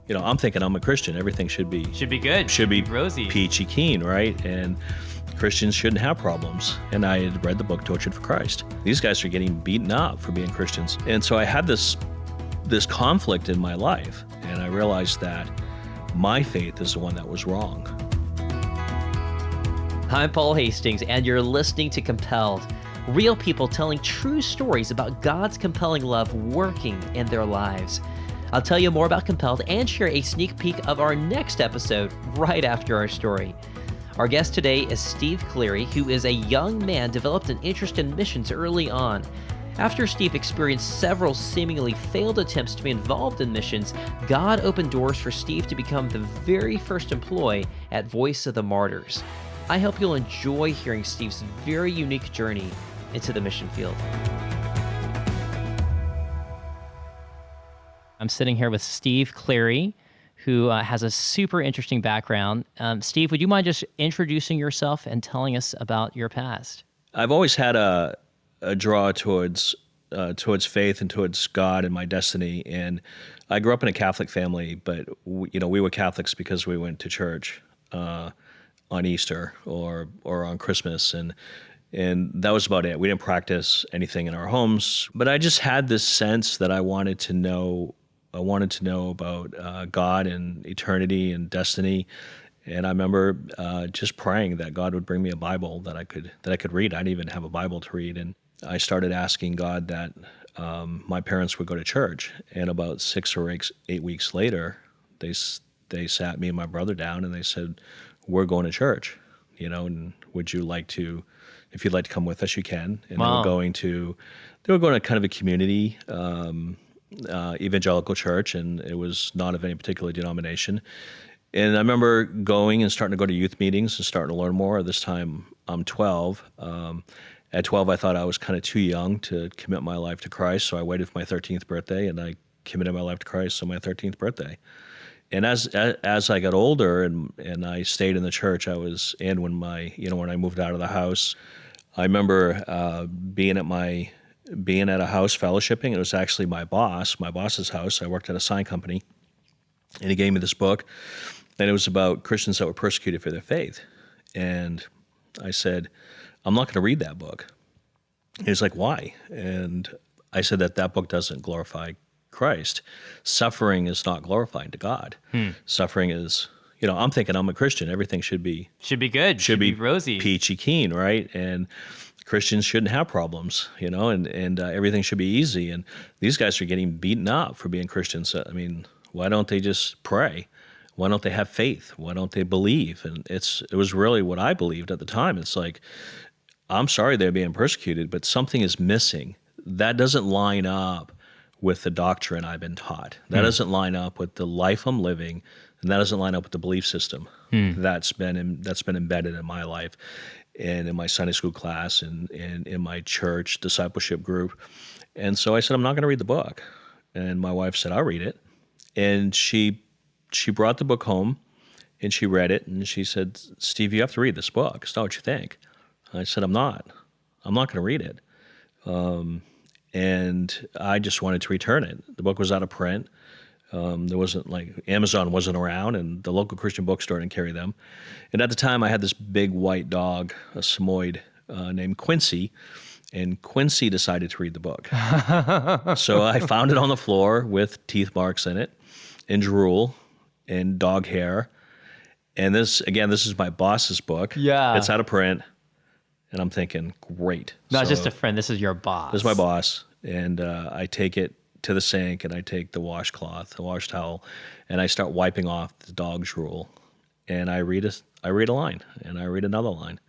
I'm thinking I'm a Christian. Everything should be good. Should be rosy, peachy keen, right? And Christians shouldn't have problems. And I had read the book Tortured for Christ. These guys are getting beaten up for being Christians. And so I had this conflict in my life, and I realized that my faith is the one that was wrong. I'm Paul Hastings, and you're listening to Compelled. Real people telling true stories about God's compelling love working in their lives. I'll tell you more about Compelled and share a sneak peek of our next episode right after our story. Our guest today is Steve Cleary, who is a young man developed an interest in missions early on. After Steve experienced several seemingly failed attempts to be involved in missions, God opened doors for Steve to become the very first employee at Voice of the Martyrs. I hope you'll enjoy hearing Steve's very unique journey into the mission field. I'm sitting here with Steve Cleary, who has a super interesting background. Steve, would you mind just introducing yourself and telling us about your past? I've always had a draw towards faith and towards God and my destiny. And I grew up in a Catholic family, but we were Catholics because we went to church on Easter or on Christmas, and that was about it. We didn't practice anything in our homes, but I just had this sense that I wanted to know about God and eternity and destiny. And I remember just praying that God would bring me a Bible that I could read. I didn't even have a Bible to read, and I started asking God that my parents would go to church. And about 6 or 8 weeks later, they sat me and my brother down and they said, "We're going to church, and would you like to? If you'd like to come with us, you can." And Wow. they were going to kind of a community evangelical church, and it was not of any particular denomination. And I remember going and starting to go to youth meetings and starting to learn more. This time I'm 12. At 12, I thought I was kind of too young to commit my life to Christ, so I waited for my 13th birthday, and I committed my life to Christ on my 13th birthday. And as I got older and I stayed in the church, when I moved out of the house, I remember being at a house fellowshipping. It was actually my boss's house. I worked at a sign company, and he gave me this book, and it was about Christians that were persecuted for their faith. And I said, "I'm not going to read that book." He was like, "Why?" And I said that book doesn't glorify Christ. Suffering is not glorifying to God. Suffering is, I'm thinking I'm a Christian. Everything should be good. Should be rosy, peachy keen, right? And Christians shouldn't have problems, and everything should be easy. And these guys are getting beaten up for being Christians. I mean, why don't they just pray? Why don't they have faith? Why don't they believe? And it was really what I believed at the time. It's like, I'm sorry they're being persecuted, but something is missing. That doesn't line up with the doctrine I've been taught. That doesn't line up with the life I'm living, and that doesn't line up with the belief system that's been embedded in my life and in my Sunday school class and in my church discipleship group. And so I said, I'm not going to read the book. And my wife said, I'll read it. And she brought the book home, and she read it, and she said, "Steve, you have to read this book. It's not what you think." I said, I'm not going to read it. And I just wanted to return it. The book was out of print. There wasn't Amazon wasn't around, and the local Christian bookstore didn't carry them. And at the time, I had this big white dog, a Samoyed, named Quincy, and Quincy decided to read the book. So I found it on the floor with teeth marks in it, and drool, and dog hair. And this is my boss's book. Yeah. It's out of print. And I'm thinking, great. Not just a friend, this is your boss. This is my boss. And I take it to the sink, and I take the wash towel, and I start wiping off the dog drool. And I read a line, and I read another line,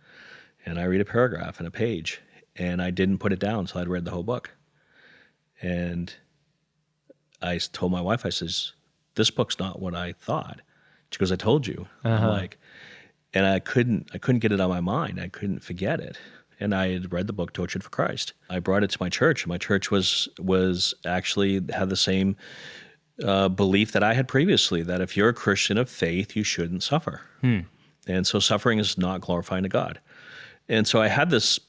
and I read a paragraph and a page. And I didn't put it down until I'd read the whole book. And I told my wife, I says, "This book's not what I thought." She goes, "I told you." I'm like, and I couldn't get it out of my mind. I couldn't forget it. And I had read the book Tortured for Christ. I brought it to my church. My church was actually had the same belief that I had previously, that if you're a Christian of faith, you shouldn't suffer. And so suffering is not glorifying to God. And so I had this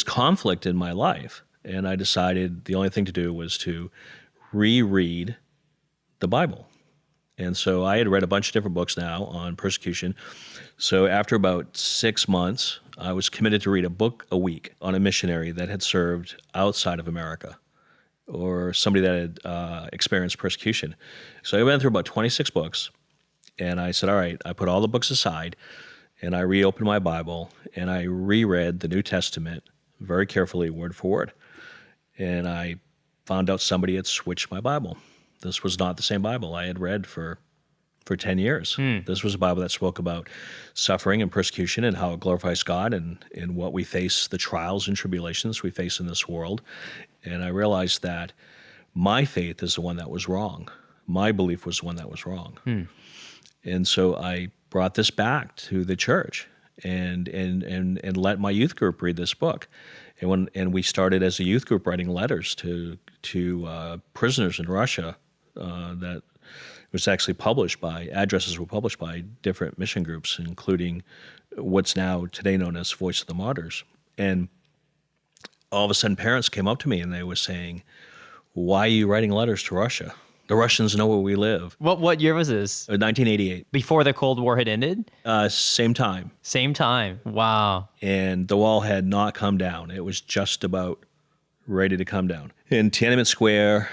conflict in my life, and I decided the only thing to do was to reread the Bible. And so I had read a bunch of different books now on persecution. So after about 6 months, I was committed to read a book a week on a missionary that had served outside of America, or somebody that had experienced persecution. So I went through about 26 books, and I said, all right, I put all the books aside, and I reopened my Bible, and I reread the New Testament very carefully, word for word. And I found out somebody had switched my Bible. This was not the same Bible I had read for 10 years. This was a Bible that spoke about suffering and persecution and how it glorifies God and what we face, the trials and tribulations we face in this world. And I realized that my faith is the one that was wrong. My belief was the one that was wrong. And so I brought this back to the church and let my youth group read this book. And we started as a youth group writing letters to prisoners in Russia that was actually addresses were published by different mission groups, including what's now today known as Voice of the Martyrs. And all of a sudden parents came up to me and they were saying, why are you writing letters to Russia? The Russians know where we live. What year was this? 1988. Before the Cold War had ended? Same time. Same time. Wow. And the wall had not come down. It was just about ready to come down. In Tiananmen Square,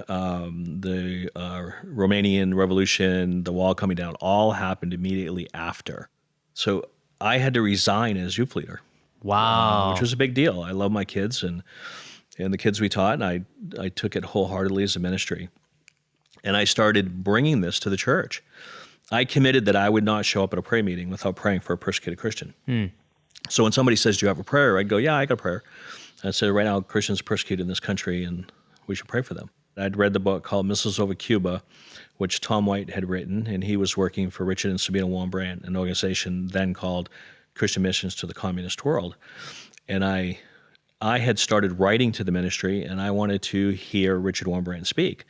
the Romanian Revolution, the wall coming down, all happened immediately after. So I had to resign as youth leader. Wow. Which was a big deal. I love my kids and the kids we taught, and I took it wholeheartedly as a ministry. And I started bringing this to the church. I committed that I would not show up at a prayer meeting without praying for a persecuted Christian. So when somebody says, do you have a prayer? I'd go, yeah, I got a prayer. I said, right now Christians are persecuted in this country and we should pray for them. I'd read the book called Missiles Over Cuba, which Tom White had written, and he was working for Richard and Sabina Wurmbrand, an organization then called Christian Missions to the Communist World. And I had started writing to the ministry, and I wanted to hear Richard Wurmbrand speak.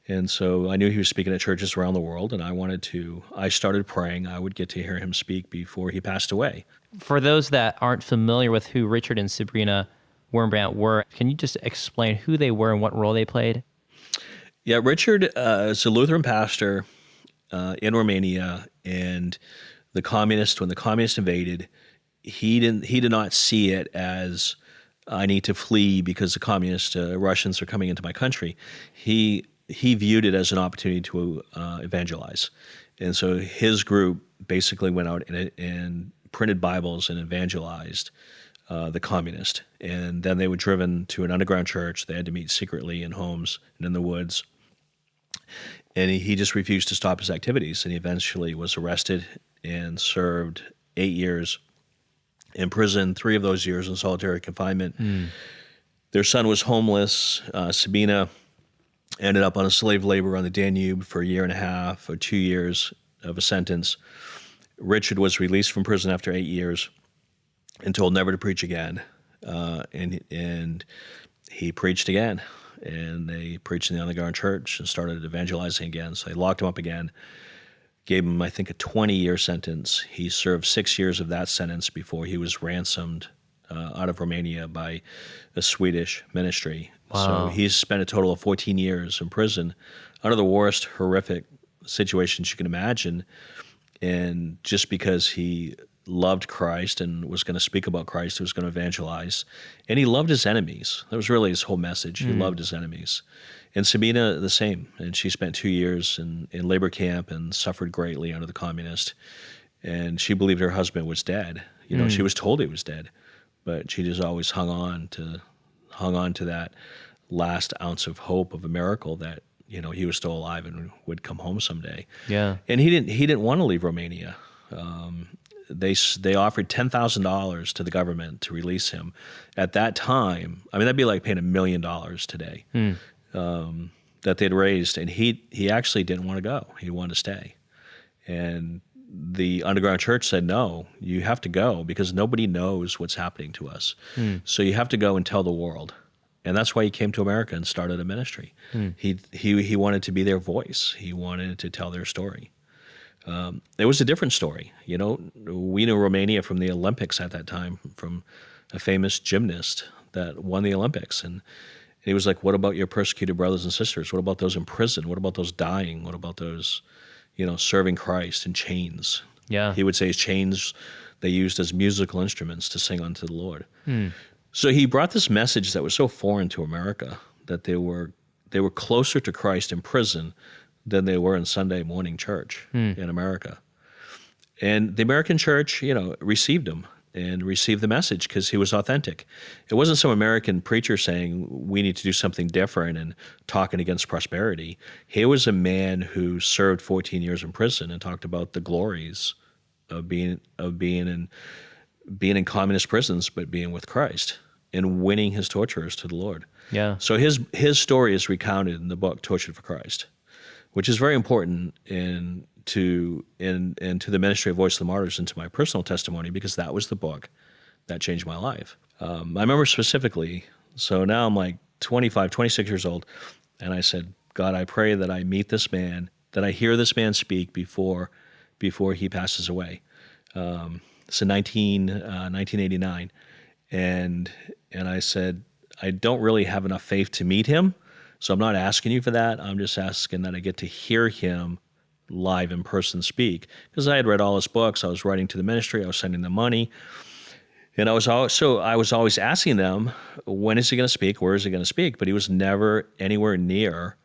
And so I knew he was speaking at churches around the world, and I started praying I would get to hear him speak before he passed away. For those that aren't familiar with who Richard and Sabina Wurmbrand were, can you just explain who they were and what role they played? Yeah, Richard is a Lutheran pastor in Romania, and when the communists invaded, he did not see it as I need to flee because the communist Russians are coming into my country. He viewed it as an opportunity to evangelize. And so his group basically went out and printed Bibles and evangelized the communist. And then they were driven to an underground church. They had to meet secretly in homes and in the woods. And he just refused to stop his activities. And he eventually was arrested and served 8 years in prison, 3 of those years in solitary confinement. Their son was homeless. Sabina ended up on a slave labor on the Danube for 1.5 years or 2 years of a sentence. Richard was released from prison after 8 years and told never to preach again. And he preached again. And they preached in the underground church and started evangelizing again. So they locked him up again, gave him, I think, a 20-year sentence. He served 6 years of that sentence before he was ransomed out of Romania by a Swedish ministry. Wow. So he's spent a total of 14 years in prison under the worst horrific situations you can imagine. And just because he loved Christ and was going to speak about Christ, he was going to evangelize. And he loved his enemies. That was really his whole message. He loved his enemies. And Sabina, the same. And she spent 2 years in labor camp and suffered greatly under the communist. And she believed her husband was dead. You know, she was told he was dead. But she just always hung on to that last ounce of hope of a miracle that, you know, he was still alive and would come home someday. Yeah. And he didn't want to leave Romania. They offered $10,000 to the government to release him. At that time, I mean, that'd be like paying $1 million today that they'd raised. And he actually didn't want to go. He wanted to stay. And the underground church said, no, you have to go because nobody knows what's happening to us. So you have to go and tell the world. And that's why he came to America and started a ministry. He wanted to be their voice. He wanted to tell their story. It was a different story. You know, we knew Romania from the Olympics at that time, from a famous gymnast that won the Olympics. And he was like, what about your persecuted brothers and sisters? What about those in prison? What about those dying? What about those serving Christ in chains. Yeah. He would say his chains they used as musical instruments to sing unto the Lord. So he brought this message that was so foreign to America, that they were closer to Christ in prison than they were in Sunday morning church in America. And the American church, received him and received the message because he was authentic. It wasn't some American preacher saying we need to do something different and talking against prosperity. He was a man who served 14 years in prison and talked about the glories of being in communist prisons, but being with Christ and winning his torturers to the Lord. Yeah. So his story is recounted in the book Tortured for Christ, which is very important to the ministry of Voice of the Martyrs and to my personal testimony, because that was the book that changed my life. I remember specifically, so now I'm like 25, 26 years old, and I said, God, I pray that I meet this man, that I hear this man speak before he passes away. It's in 1989, and I said, I don't really have enough faith to meet him, so I'm not asking you for that. I'm just asking that I get to hear him live in person speak, because I had read all his books. I was writing to the ministry. I was sending them money, and I was always asking them, when is he going to speak? Where is he going to speak? But he was never anywhere near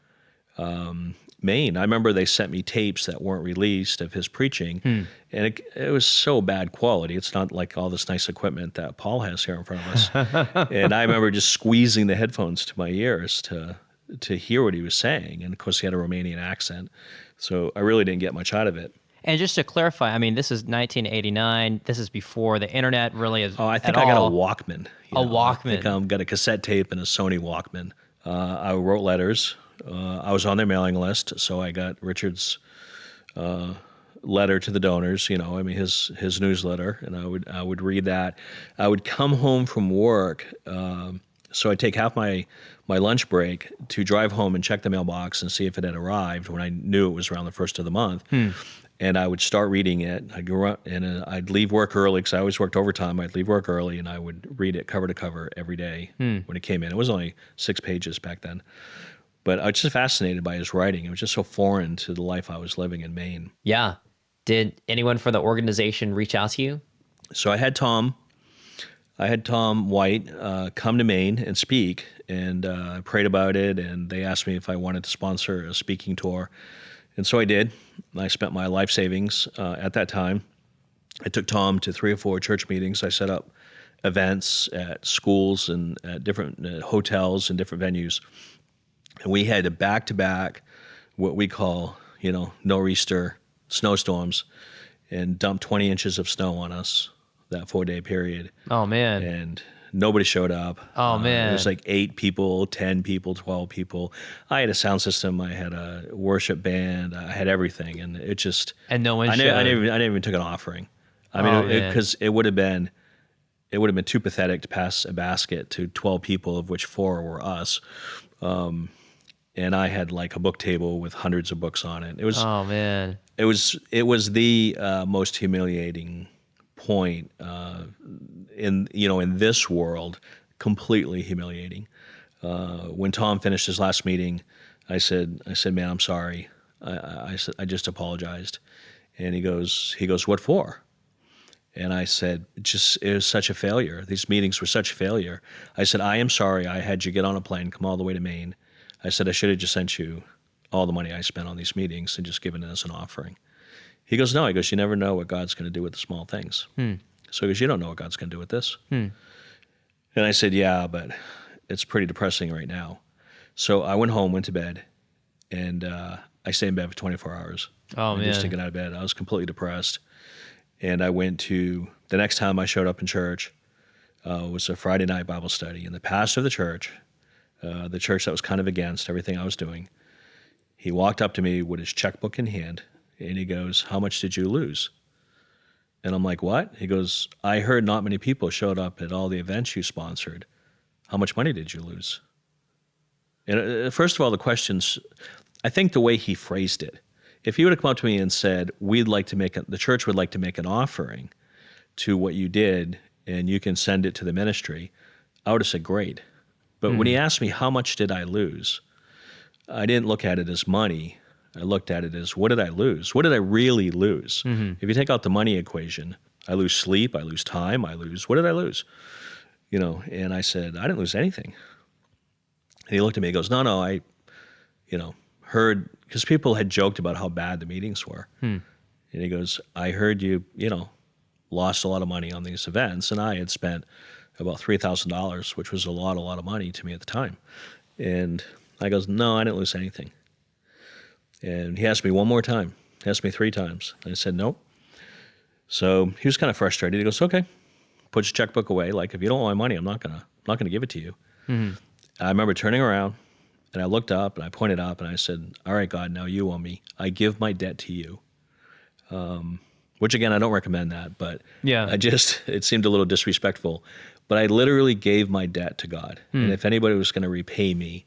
Maine. I remember they sent me tapes that weren't released of his preaching, and it was so bad quality. It's not like all this nice equipment that Paul has here in front of us. And I remember just squeezing the headphones to my ears to hear what he was saying. And of course, he had a Romanian accent, so I really didn't get much out of it. And just to clarify, I mean, this is 1989. This is before the internet really is. Oh, I think I got a Walkman. Walkman. I think I got a cassette tape and a Sony Walkman. I wrote letters. I was on their mailing list, so I got Richard's letter to the donors. His newsletter, and I would read that. I would come home from work, so I'd take half my lunch break to drive home and check the mailbox and see if it had arrived when I knew it was around the first of the month. And I would start reading it. I'd go around, and I'd leave work early because I always worked overtime. I'd leave work early, and I would read it cover to cover every day when it came in. It was only 6 pages back then. But I was just fascinated by his writing. It was just so foreign to the life I was living in Maine. Yeah. Did anyone from the organization reach out to you? So I had Tom White come to Maine and speak, and I prayed about it, and they asked me if I wanted to sponsor a speaking tour. And so I did. I spent my life savings at that time. I took Tom to 3 or 4 church meetings. I set up events at schools and at different hotels and different venues. And we had a back-to-back, what we call, nor'easter snowstorms, and dumped 20 inches of snow on us that 4-day period. Oh, man. And nobody showed up. Oh, man. It was like 8 people, 10 people, 12 people. I had a sound system. I had a worship band. I had everything. And it just... And no one I showed. never even took an offering. I mean, because it would have been too pathetic to pass a basket to 12 people, of which 4 were us. And I had like a book table with hundreds of books on it. It was, oh, man. It was the most humiliating point in this world, completely humiliating. When Tom finished his last meeting, I said, man, I'm sorry. I said, I just apologized. And he goes, what for? And I said, it was such a failure. These meetings were such a failure. I said, I am sorry I had you get on a plane, come all the way to Maine. I said, I should have just sent you all the money I spent on these meetings and just given it as an offering. He goes, no. He goes, you never know what God's going to do with the small things. So he goes, you don't know what God's going to do with this. And I said, yeah, but it's pretty depressing right now. So I went home, went to bed, and I stayed in bed for 24 hours. Oh, man. Just to get out of bed. I was completely depressed. And I went to, the next time I showed up in church was a Friday night Bible study. And the pastor of the church that was kind of against everything I was doing, he walked up to me with his checkbook in hand, and he goes, how much did you lose? And I'm like, what? He goes, I heard not many people showed up at all the events you sponsored. How much money did you lose? And first of all, the questions, I think the way he phrased it, if he would have come up to me and said, the church would like to make an offering to what you did, and you can send it to the ministry, I would have said, great. But when he asked me, how much did I lose? I didn't look at it as money. I looked at it as, what did I lose? What did I really lose? If you take out the money equation, I lose sleep, I lose time, what did I lose? And I said, I didn't lose anything. And he looked at me and goes, no, I heard, because people had joked about how bad the meetings were. And he goes, I heard you, lost a lot of money on these events, and I had spent about $3,000, which was a lot of money to me at the time. And I goes, no, I didn't lose anything. And he asked me one more time. He asked me 3 times. I said, nope. So he was kind of frustrated. He goes, okay, put your checkbook away. Like, if you don't want my money, I'm not gonna give it to you. I remember turning around, and I looked up, and I pointed up, and I said, all right, God, now you owe me. I give my debt to you. Which, again, I don't recommend that, but it seemed a little disrespectful. But I literally gave my debt to God. And if anybody was going to repay me,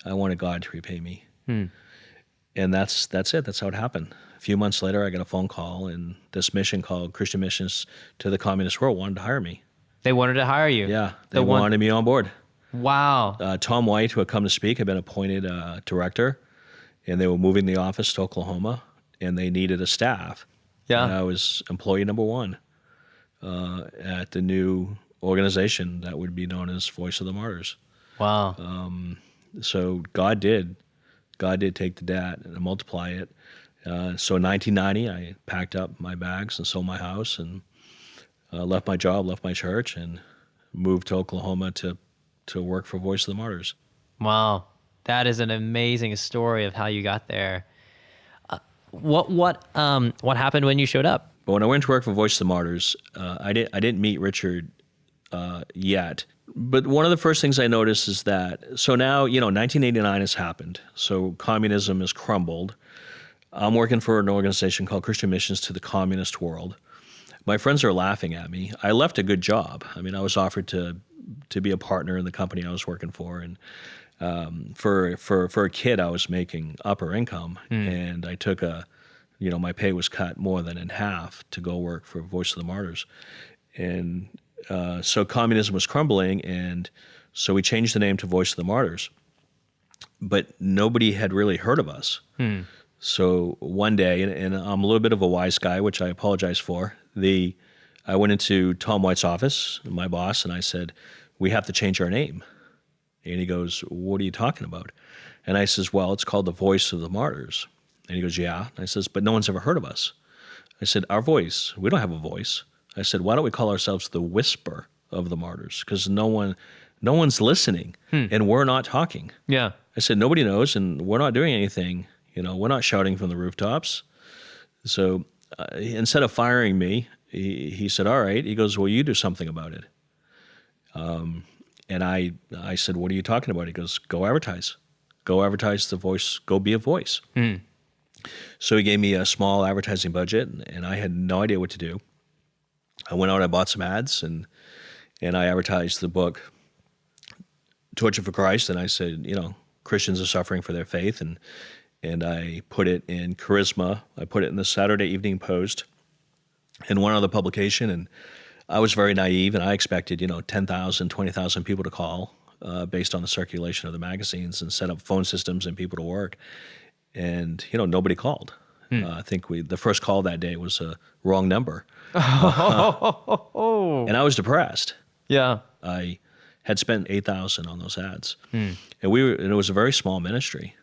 I wanted God to repay me. And that's it. That's how it happened. A few months later, I got a phone call, and this mission called Christian Missions to the Communist World wanted to hire me. They wanted to hire you? Yeah, they wanted me on board. Wow. Tom White, who had come to speak, had been appointed director, and they were moving the office to Oklahoma, and they needed a staff. Yeah. And I was employee number 1 at the new organization that would be known as Voice of the Martyrs. Wow. So God did take the debt and multiply it. So in 1990, I packed up my bags and sold my house and left my job, left my church, and moved to Oklahoma to work for Voice of the Martyrs. Wow. That is an amazing story of how you got there. What happened when you showed up? But when I went to work for Voice of the Martyrs, I didn't meet Richard yet. But one of the first things I noticed is that, so now, 1989 has happened. So communism has crumbled. I'm working for an organization called Christian Missions to the Communist World. My friends are laughing at me. I left a good job. I mean, I was offered to be a partner in the company I was working for. And for a kid, I was making upper income. And I took my pay was cut more than in half to go work for Voice of the Martyrs. And so communism was crumbling, and so we changed the name to Voice of the Martyrs. But nobody had really heard of us. So one day, and I'm a little bit of a wise guy, which I apologize for, I went into Tom White's office, my boss, and I said, we have to change our name. And he goes, what are you talking about? And I says, well, it's called the Voice of the Martyrs. And he goes, yeah. And I says, but no one's ever heard of us. I said, our voice, we don't have a voice. I said, why don't we call ourselves the Whisper of the Martyrs? Because no one's listening, and we're not talking. Yeah. I said, nobody knows, and we're not doing anything. We're not shouting from the rooftops. So instead of firing me, he said, all right. He goes, well, you do something about it. And I said, what are you talking about? He goes, go advertise. Go advertise the voice. Go be a voice. So he gave me a small advertising budget, and I had no idea what to do. I went out, I bought some ads, and I advertised the book, Torture for Christ, and I said, Christians are suffering for their faith, and I put it in Charisma. I put it in the Saturday Evening Post and one other publication, and I was very naive, and I expected, 10,000, 20,000 people to call based on the circulation of the magazines and set up phone systems and people to work. And, nobody called. I think the first call that day was a wrong number. And I was depressed. Yeah. I had spent $8,000 on those ads. And it was a very small ministry.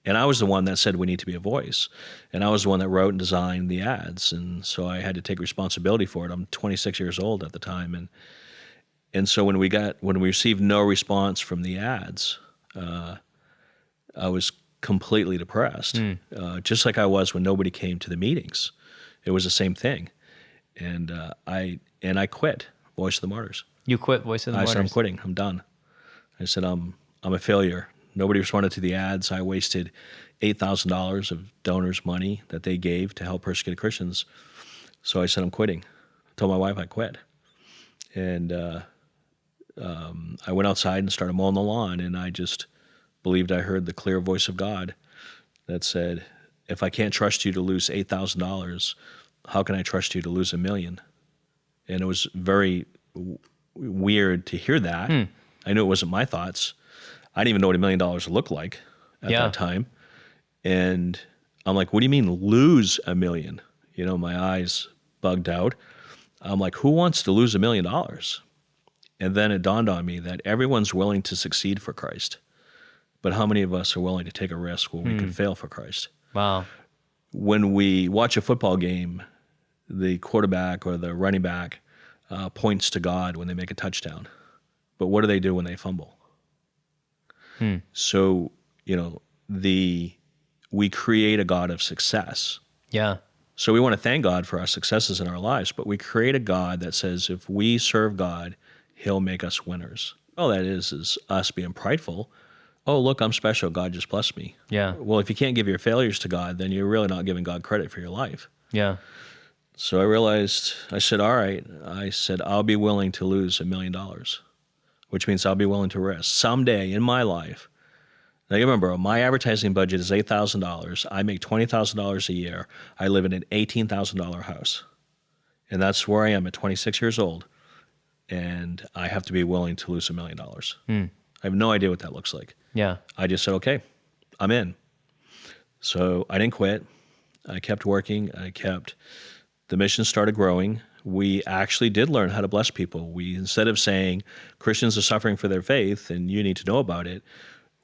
And I was the one that said we need to be a voice. And I was the one that wrote and designed the ads. And so I had to take responsibility for it. I'm 26 years old at the time. And so when we received no response from the ads, I was completely depressed, just like I was when nobody came to the meetings. It was the same thing. And I quit Voice of the Martyrs. You quit Voice of the Martyrs? I said, I'm quitting. I'm done. I said, I'm a failure. Nobody responded to the ads. I wasted $8,000 of donors' money that they gave to help persecuted Christians. So I said, I'm quitting. I told my wife I quit. And I went outside and started mowing the lawn, and I just believed I heard the clear voice of God that said, if I can't trust you to lose $8,000, how can I trust you to lose $1 million? And it was very weird to hear that. I knew it wasn't my thoughts. I didn't even know what $1 million looked like at that time. And I'm like, what do you mean lose $1 million? You know, my eyes bugged out. I'm like, who wants to lose $1 million? And then it dawned on me that everyone's willing to succeed for Christ. But how many of us are willing to take a risk where we could fail for Christ? Wow. When we watch a football game, the quarterback or the running back points to God when they make a touchdown. But what do they do when they fumble? So, you know, we create a God of success. Yeah. So we want to thank God for our successes in our lives, but we create a God that says if we serve God, he'll make us winners. All that is us being prideful. Oh, look, I'm special. God just blessed me. Yeah. Well, if you can't give your failures to God, then you're really not giving God credit for your life. Yeah. So I realized, I said, all right. I said, I'll be willing to lose $1 million, which means I'll be willing to risk someday in my life. Now, you remember, my advertising budget is $8,000. I make $20,000 a year. I live in an $18,000 house. And that's where I am at 26 years old. And I have to be willing to lose $1 million. I have no idea what that looks like. Yeah. I just said, okay, I'm in. So I didn't quit. I kept working. The mission started growing. We actually did learn how to bless people. Instead of saying Christians are suffering for their faith and you need to know about it,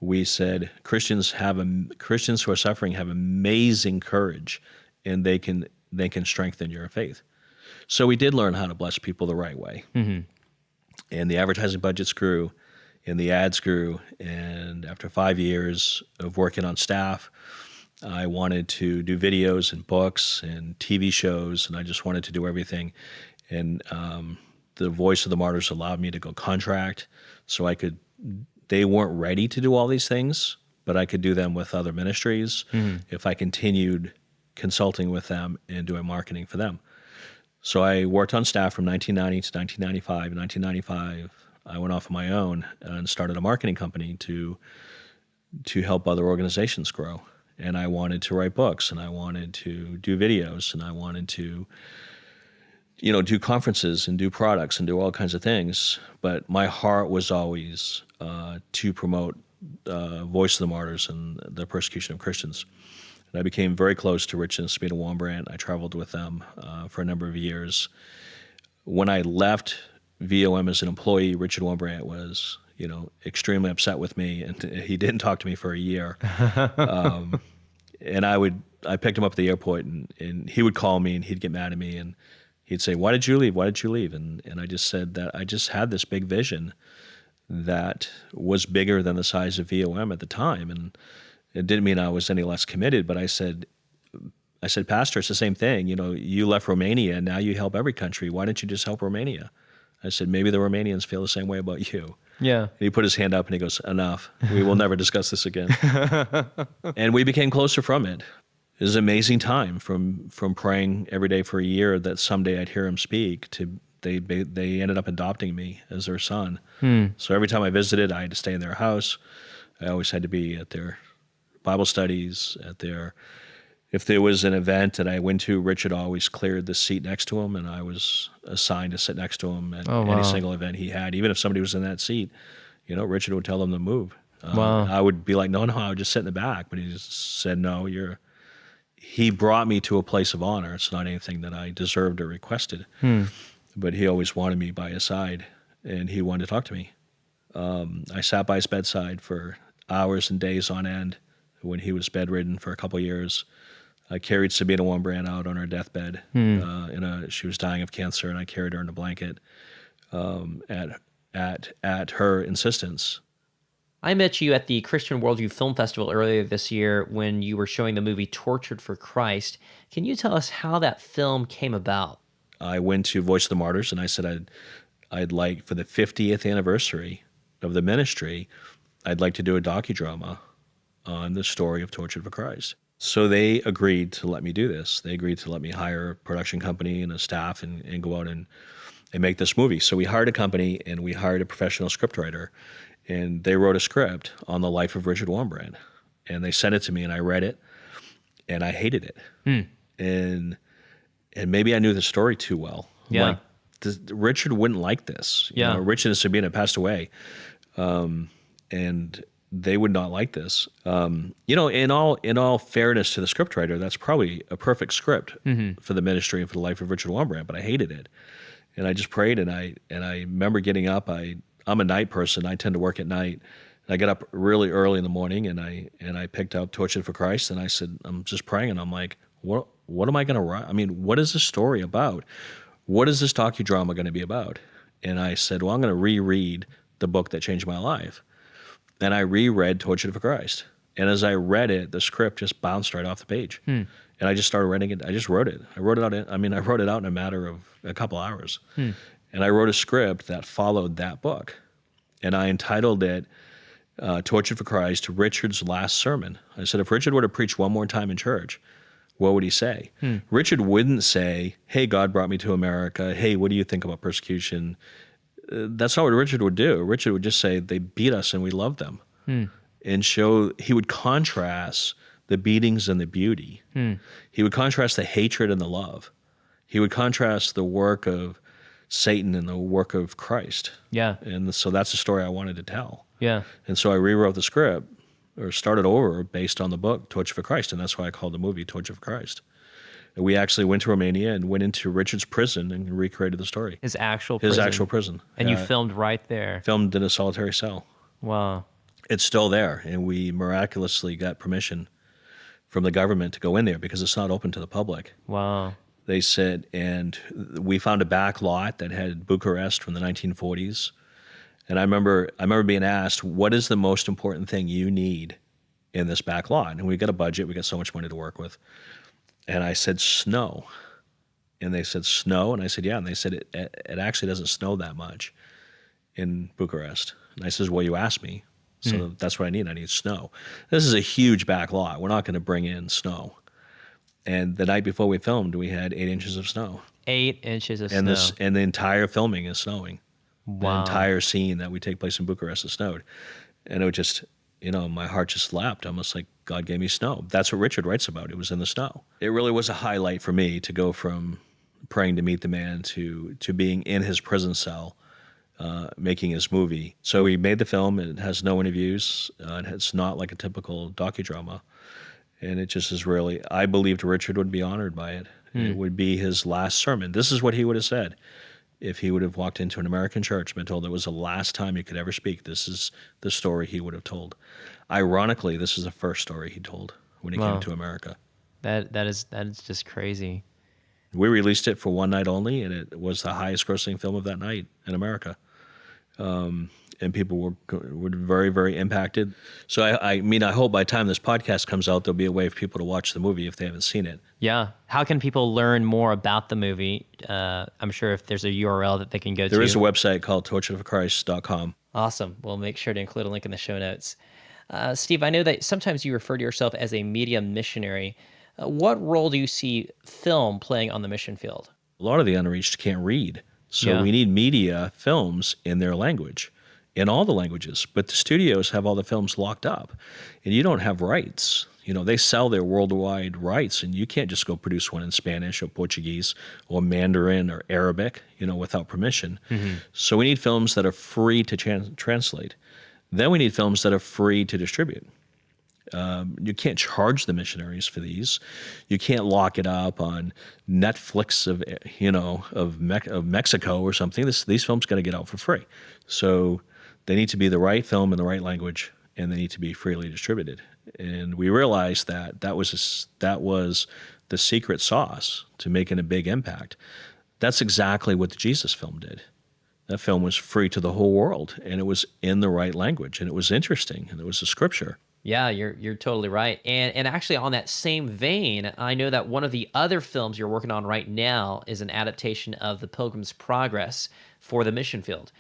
we said Christians who are suffering have amazing courage, and they can strengthen your faith. So we did learn how to bless people the right way. And the advertising budgets grew, and the ads grew. And after 5 years of working on staff, I wanted to do videos and books and TV shows, and I just wanted to do everything. And the Voice of the Martyrs allowed me to go contract, so I could. They weren't ready to do all these things, but I could do them with other ministries if I continued consulting with them and doing marketing for them. So I worked on staff from 1990 to 1995. In 1995, I went off on my own and started a marketing company to help other organizations grow. And I wanted to write books, and I wanted to do videos, and I wanted to do conferences and do products and do all kinds of things. But my heart was always to promote Voice of the Martyrs and the persecution of Christians. And I became very close to Richard and Sabina Wurmbrand. I traveled with them for a number of years. When I left VOM as an employee, Richard Wurmbrand was, extremely upset with me, and he didn't talk to me for a year. And I picked him up at the airport, and he would call me, and he'd get mad at me, and he'd say, "Why did you leave? Why did you leave?" And I just said that I just had this big vision that was bigger than the size of VOM at the time, and it didn't mean I was any less committed. But I said, Pastor, it's the same thing. You left Romania, and now you help every country. Why didn't you just help Romania? I said, maybe the Romanians feel the same way about you. Yeah. And he put his hand up and he goes, enough. We will never discuss this again. And we became closer from it. It was an amazing time from praying every day for a year that someday I'd hear him speak to they ended up adopting me as their son. So every time I visited, I had to stay in their house. I always had to be at their Bible studies, if there was an event that I went to, Richard always cleared the seat next to him, and I was assigned to sit next to him at any single event he had. Even if somebody was in that seat, Richard would tell them to move. I would be like, no, I would just sit in the back. But he just said, no, he brought me to a place of honor. It's not anything that I deserved or requested. But he always wanted me by his side, and he wanted to talk to me. I sat by his bedside for hours and days on end when he was bedridden for a couple of years. I carried Sabina Wurmbrand out on her deathbed. She was dying of cancer, and I carried her in a blanket at her insistence. I met you at the Christian Worldview Film Festival earlier this year when you were showing the movie Tortured for Christ. Can you tell us how that film came about? I went to Voice of the Martyrs, and I said I'd like, for the 50th anniversary of the ministry, I'd like to do a docudrama on the story of Tortured for Christ. So they agreed to let me do this. They agreed to let me hire a production company and a staff and go out and make this movie. So we hired a company, and we hired a professional scriptwriter, and they wrote a script on the life of Richard Wurmbrand. And they sent it to me, and I read it, and I hated it. And maybe I knew the story too well. Yeah. Richard wouldn't like this. Yeah. Richard and Sabina passed away. And they would not like this. In all fairness to the scriptwriter, that's probably a perfect script for the ministry and for the life of Richard Wurmbrand, but I hated it. And I just prayed, and I remember getting up. I'm a night person. I tend to work at night. And I get up really early in the morning, and I picked up Tortured for Christ, and I said, I'm just praying, and I'm like, what am I going to write? I mean, what is this story about? What is this docudrama going to be about? And I said, well, I'm going to reread the book that changed my life. And I reread Tortured for Christ. And as I read it, the script just bounced right off the page. And I just started writing it. I just wrote it. I wrote it out in a matter of a couple hours. And I wrote a script that followed that book. And I entitled it Tortured for Christ, Richard's Last Sermon. I said, if Richard were to preach one more time in church, what would he say? Richard wouldn't say, hey, God brought me to America. Hey, what do you think about persecution? That's not what Richard would do. Richard would just say, they beat us and we love them. And he would contrast the beatings and the beauty. He would contrast the hatred and the love. He would contrast the work of Satan and the work of Christ. Yeah. And so that's the story I wanted to tell. Yeah. And so I rewrote the script, or started over based on the book, Torture for Christ, and that's why I called the movie Torture for Christ. And we actually went to Romania and went into Richard's prison and recreated the story. His actual prison. And you filmed right there. Filmed in a solitary cell. Wow. It's still there, and we miraculously got permission from the government to go in there because it's not open to the public. Wow. They said, and we found a back lot that had Bucharest from the 1940s. And I remember being asked, what is the most important thing you need in this back lot? And we got a budget, we got so much money to work with. And I said, snow. And they said, snow? And I said, yeah. And they said, it actually doesn't snow that much in Bucharest. And I says, well, you asked me. So that's what I need. I need snow. This is a huge back lot. We're not going to bring in snow. And the night before we filmed, we had 8 inches of snow. 8 inches of snow. And the entire filming is snowing. Wow. The entire scene that we take place in Bucharest is snowed. And it would just, my heart just leapt, almost like God gave me snow. That's what Richard writes about. It was in the snow. It really was a highlight for me to go from praying to meet the man to being in his prison cell, making his movie. So we made the film. It has no interviews. It's not like a typical docudrama. And it just is really, I believed Richard would be honored by it. It would be his last sermon. This is what he would have said if he would have walked into an American church and been told it was the last time he could ever speak. This is the story he would have told. Ironically, this is the first story he told when he came to America. That is just crazy. We released it for one night only, and it was the highest grossing film of that night in America. And people were very, very impacted. So I hope by the time this podcast comes out, there'll be a way for people to watch the movie if they haven't seen it. Yeah. How can people learn more about the movie? I'm sure if there's a URL that they can go to. There is a website called torturedforchrist.com. Awesome. We'll make sure to include a link in the show notes. Steve, I know that sometimes you refer to yourself as a media missionary. What role do you see film playing on the mission field? A lot of the unreached can't read. So we need media films in their language, in all the languages. But the studios have all the films locked up, and you don't have rights. They sell their worldwide rights, and you can't just go produce one in Spanish or Portuguese or Mandarin or Arabic, without permission. So we need films that are free to translate. Then we need films that are free to distribute. You can't charge the missionaries for these. You can't lock it up on Netflix of Mexico or something. These films got to get out for free. So they need to be the right film in the right language, and they need to be freely distributed. And we realized that was the secret sauce to making a big impact. That's exactly what the Jesus film did. That film was free to the whole world, and it was in the right language, and it was interesting, and it was a scripture. Yeah, you're totally right. And actually on that same vein, I know that one of the other films you're working on right now is an adaptation of the Pilgrims Progress for the mission field.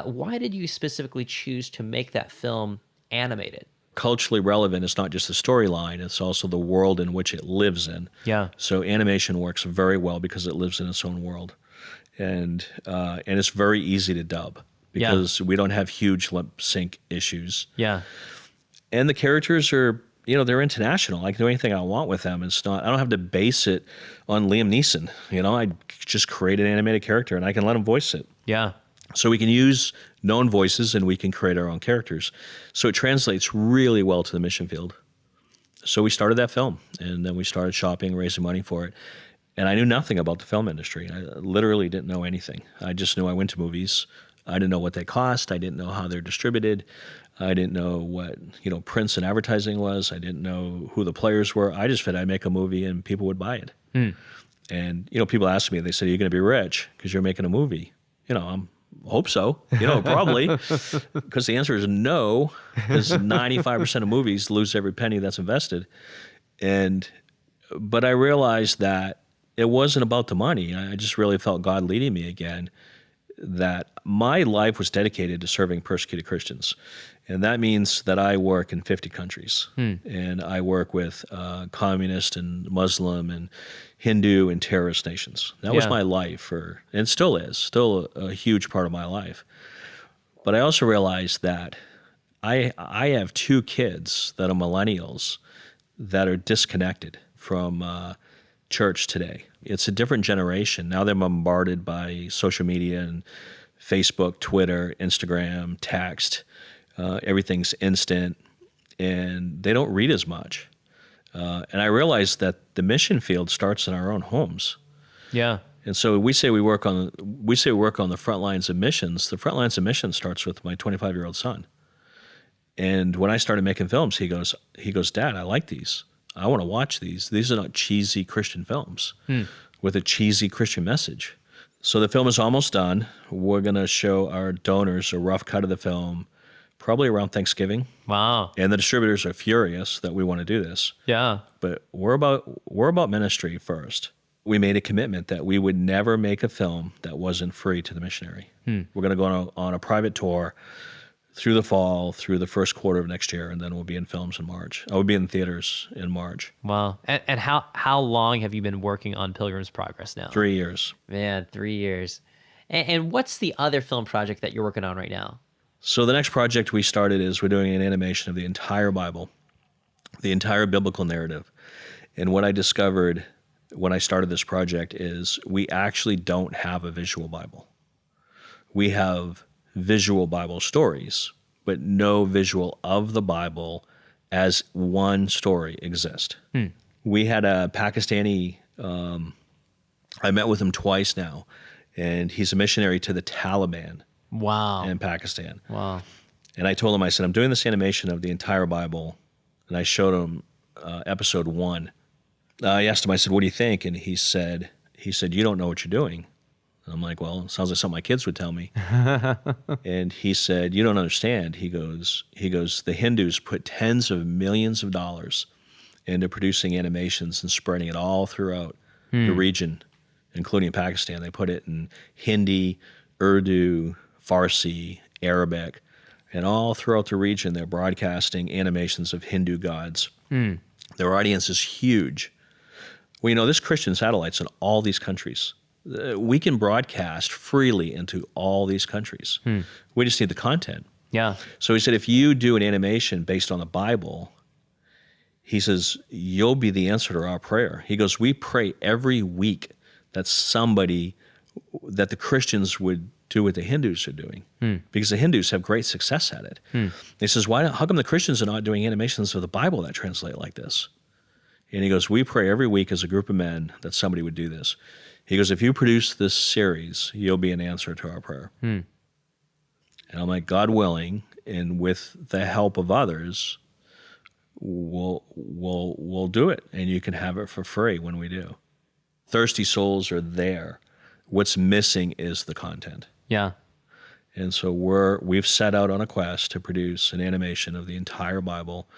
Why did you specifically choose to make that film animated? Culturally relevant is not just the storyline, it's also the world in which it lives in. Yeah. So animation works very well because it lives in its own world. And it's very easy to dub because we don't have huge lip sync issues. Yeah. And the characters are, they're international. I can do anything I want with them. I don't have to base it on Liam Neeson. I just create an animated character and I can let him voice it. Yeah. So we can use known voices and we can create our own characters. So it translates really well to the mission field. So we started that film, and then we started shopping, raising money for it. And I knew nothing about the film industry. I literally didn't know anything. I just knew I went to movies. I didn't know what they cost. I didn't know how they're distributed. I didn't know what, prints and advertising was. I didn't know who the players were. I just figured I'd make a movie and people would buy it. And, people asked me, they said, "Are you going to be rich because you're making a movie?" I hope so, probably, because the answer is no, because 95% of movies lose every penny that's invested. But I realized that it wasn't about the money. I just really felt God leading me again, that my life was dedicated to serving persecuted Christians. And that means that I work in 50 countries. And I work with communist and Muslim and Hindu and terrorist nations. That was my life, and still is, still a huge part of my life. But I also realized that I have 2 kids that are millennials that are disconnected from church today. It's a different generation. Now they're bombarded by social media and Facebook, Twitter, Instagram, text. Everything's instant, and they don't read as much. And I realized that the mission field starts in our own homes. Yeah. And so we say we work on the front lines of missions. The front lines of missions starts with my 25-year-old son. And when I started making films, he goes, "Dad, I like these. I want to watch these. These are not cheesy Christian films with a cheesy Christian message." So the film is almost done. We're going to show our donors a rough cut of the film probably around Thanksgiving. Wow. And the distributors are furious that we want to do this. Yeah. But we're about ministry first. We made a commitment that we would never make a film that wasn't free to the missionary. We're going to go on a private tour through the fall, through the first quarter of next year, and then we'll be in films in March. I will be in theaters in March. Wow. And how long have you been working on Pilgrims Progress now? 3 years. Man, 3 years. And what's the other film project that you're working on right now? So the next project we started is we're doing an animation of the entire Bible, the entire biblical narrative. And what I discovered when I started this project is we actually don't have a visual Bible. We have visual Bible stories, but no visual of the Bible as one story exist. We had a Pakistani, I met with him twice now, and he's a missionary to the Taliban. Wow. In Pakistan. Wow. And I told him, I said, "I'm doing this animation of the entire Bible." And I showed him episode 1. I asked him, I said, "What do you think?" And he said, "You don't know what you're doing." And I'm like, "Well, it sounds like something my kids would tell me." And he said, "You don't understand." He goes, "The Hindus put tens of millions of dollars into producing animations and spreading it all throughout the region, including Pakistan. They put it in Hindi, Urdu, Farsi, Arabic, and all throughout the region, they're broadcasting animations of Hindu gods. Their audience is huge. Well, there's Christian satellites in all these countries. We can broadcast freely into all these countries. We just need the content. Yeah. So he said, if you do an animation based on the Bible, he says, you'll be the answer to our prayer. He goes, we pray every week that the Christians would do what the Hindus are doing, because the Hindus have great success at it. He says, how come the Christians are not doing animations of the Bible that translate like this? And he goes, we pray every week as a group of men that somebody would do this. He goes, if you produce this series, you'll be an answer to our prayer. And I'm like, God willing, and with the help of others, we'll do it, and you can have it for free when we do. Thirsty souls are there. What's missing is the content. Yeah. And so we've set out on a quest to produce an animation of the entire Bible.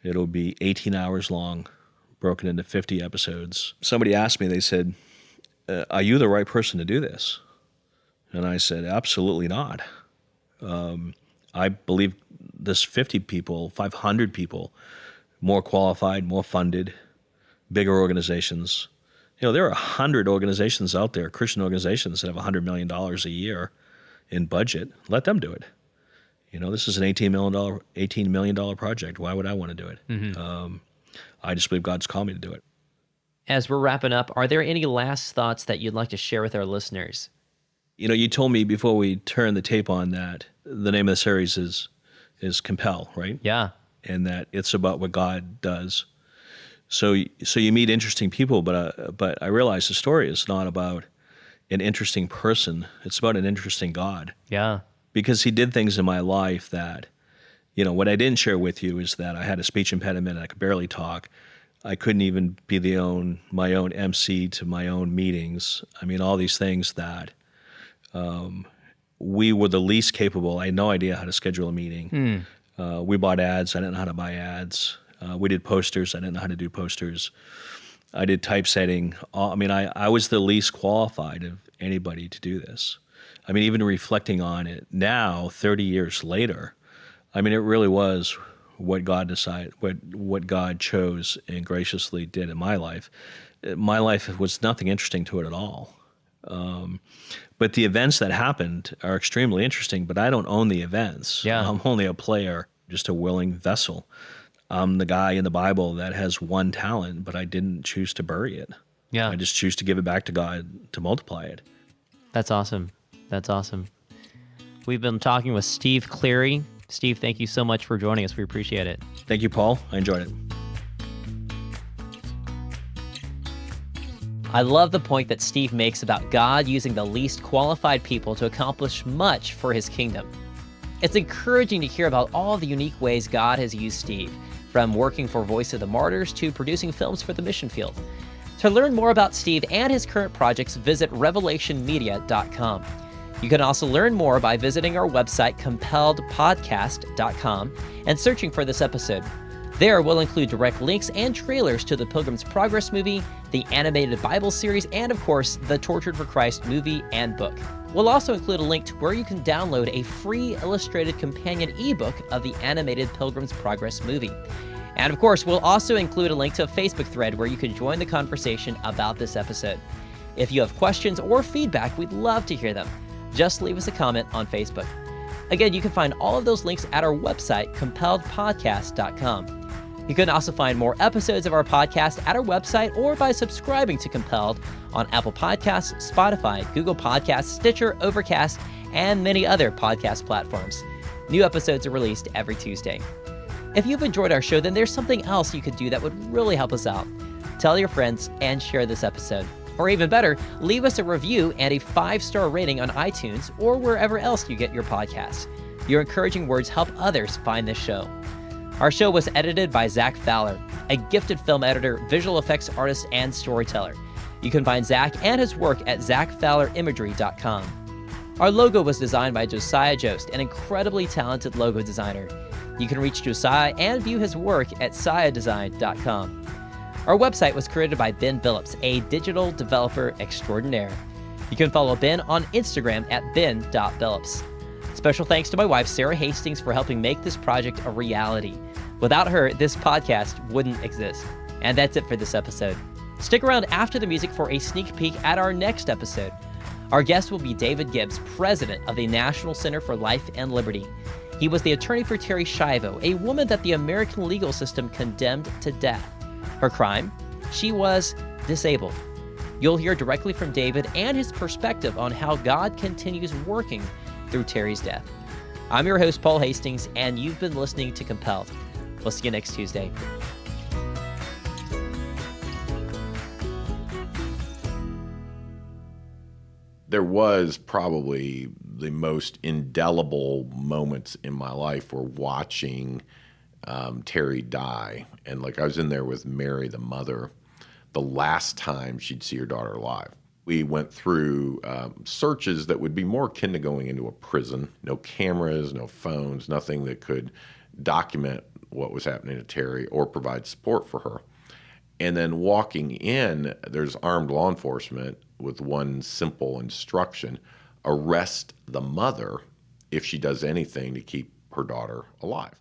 It'll be 18 hours long, broken into 50 episodes. Somebody asked me, they said, are you the right person to do this? And I said, absolutely not. I believe there's 50 people, 500 people, more qualified, more funded, bigger organizations. There are 100 organizations out there, Christian organizations, that have $100 million a year in budget. Let them do it. This is an $18 million project. Why would I want to do it? I just believe God's called me to do it. As we're wrapping up, are there any last thoughts that you'd like to share with our listeners? You told me before we turned the tape on that the name of the series is Compel, right? Yeah. And that it's about what God does. So you meet interesting people, but I realize the story is not about an interesting person. It's about an interesting God, Yeah. because he did things in my life that, what I didn't share with you is that I had a speech impediment. I could barely talk. I couldn't even be my own MC to my own meetings. I mean, all these things that we were the least capable. I had no idea how to schedule a meeting. We bought ads. I didn't know how to buy ads. We did posters. I didn't know how to do posters. I did typesetting. I was the least qualified of anybody to do this. I mean, even reflecting on it now, 30 years later, it really was what God decided, what God chose and graciously did in my life. My life was nothing interesting to it at all. But the events that happened are extremely interesting, but I don't own the events. Yeah. I'm only a player, just a willing vessel. I'm the guy in the Bible that has one talent, but I didn't choose to bury it. Yeah. I just choose to give it back to God to multiply it. That's awesome. That's awesome. We've been talking with Steve Cleary. Steve, thank you so much for joining us. We appreciate it. Thank you, Paul. I enjoyed it. I love the point that Steve makes about God using the least qualified people to accomplish much for his kingdom. It's encouraging to hear about all the unique ways God has used Steve, from working for Voice of the Martyrs to producing films for the mission field. To learn more about Steve and his current projects, visit revelationmedia.com. You can also learn more by visiting our website, compelledpodcast.com, and searching for this episode. There, we'll include direct links and trailers to the Pilgrims Progress movie, the animated Bible series, and of course, the Tortured for Christ movie and book. We'll also include a link to where you can download a free illustrated companion ebook of the animated Pilgrims Progress movie. And of course, we'll also include a link to a Facebook thread where you can join the conversation about this episode. If you have questions or feedback, we'd love to hear them. Just leave us a comment on Facebook. Again, you can find all of those links at our website, compelledpodcast.com. You can also find more episodes of our podcast at our website or by subscribing to Compelled on Apple Podcasts, Spotify, Google Podcasts, Stitcher, Overcast, and many other podcast platforms. New episodes are released every Tuesday. If you've enjoyed our show, then there's something else you could do that would really help us out. Tell your friends and share this episode. Or even better, leave us a review and a 5-star rating on iTunes or wherever else you get your podcasts. Your encouraging words help others find this show. Our show was edited by Zach Fowler, a gifted film editor, visual effects artist, and storyteller. You can find Zach and his work at zachfowlerimagery.com. Our logo was designed by Josiah Jost, an incredibly talented logo designer. You can reach Josiah and view his work at siadesign.com. Our website was created by Ben Billups, a digital developer extraordinaire. You can follow Ben on Instagram at ben.billups. Special thanks to my wife, Sarah Hastings, for helping make this project a reality. Without her, this podcast wouldn't exist. And that's it for this episode. Stick around after the music for a sneak peek at our next episode. Our guest will be David Gibbs, president of the National Center for Life and Liberty. He was the attorney for Terri Schiavo, a woman that the American legal system condemned to death. Her crime? She was disabled. You'll hear directly from David and his perspective on how God continues working through Terri's death. I'm your host, Paul Hastings, and you've been listening to Compelled. We'll see you next Tuesday. There was probably the most indelible moments in my life were watching Terri die. And like I was in there with Mary, the mother, the last time she'd see her daughter alive. We went through searches that would be more akin to going into a prison. No cameras, no phones, nothing that could document what was happening to Terri or provide support for her. And then walking in, there's armed law enforcement with one simple instruction: arrest the mother if she does anything to keep her daughter alive.